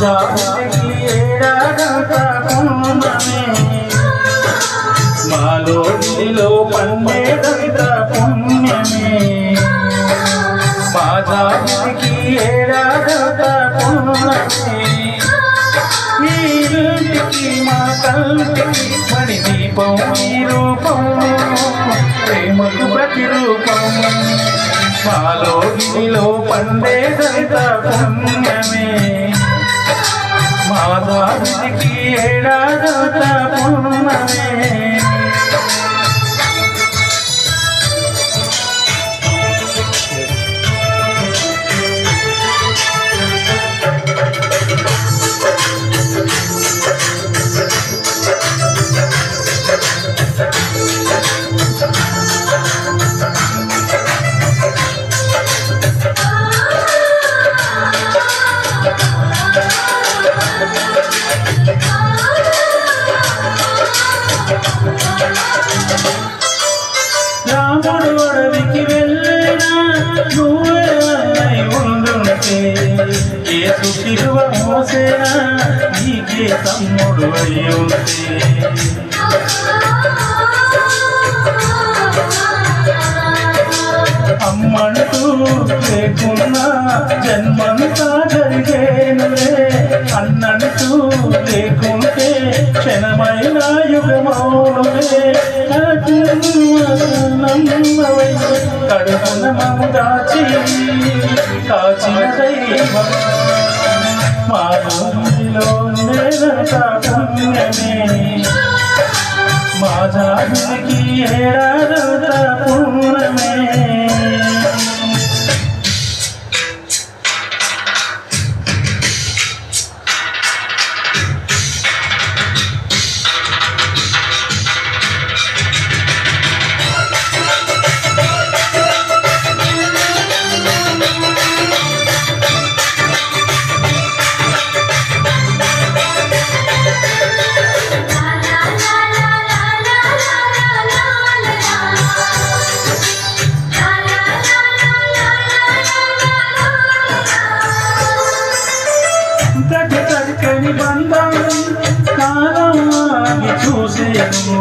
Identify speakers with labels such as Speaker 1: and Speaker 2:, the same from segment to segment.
Speaker 1: జాతికి ఏడాదంత పుణ్యమే మాలో గిరిలో పండేదంత పుణ్యమే మా జాతికి ఏడాదంత పుణ్యమే ఈ ఇంటికి మా కంటికి మణి దీపం ఈ రూపం ప్రేమకు ప్రతిరూపం మాలో గిరిలో పండేదంత పుణ్యమే మా జాతికి ఏడాదంత పుణ్యమే రాముడు అడవికి వెళ్ళినా నువ్వే అన్నై ఉండుంటే యేసు శిలువ మోసేనా నీకే తమ్ముడు అయి ఉంటే అమ్మంటూ లేకున్నా జన్మంతా జరిగేనులే అన్నంటూ లేకుంటే క్షణమైన యుగమౌనులే కడుపున మము దాచి కాచిన దైవం మా భూమిలో నేనంత పుణ్యమే మా జాతికి ఏడాదంత పుణ్యమే చక్కని బంధం కాలం ఆగి చూసేను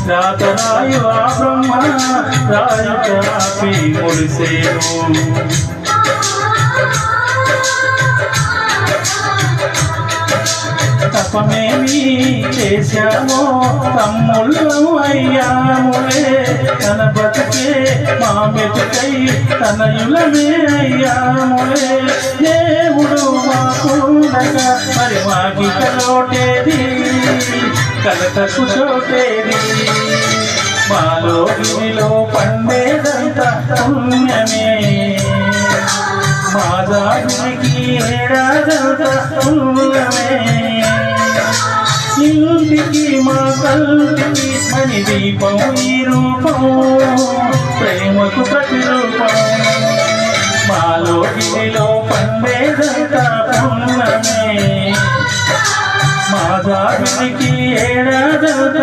Speaker 1: రాతరాయు ఆ బ్రహ్మ రాయుట ఆపి ముడిసేను తపమేమి చేశామో తమ్ముళ్ళం అయ్యాములే తన బతుకే మా మెతుకై తనయులమే అయ్యాములే దేవుడు మాకుండగా మరి మాకి కలోటేది కలతకు చోటేది మాలో గిరిలో పండేదంత పుణ్యమే మా జాతికి ఏడాదంత పుణ్యమే ఇంటికి మా కంటికి మణి దీపం ఈ రూపం ప్రేమకు ప్రతిరూపం మాలో గిరిలో పండేదంత పుణ్యమే మా జాతికి ఏడాదంత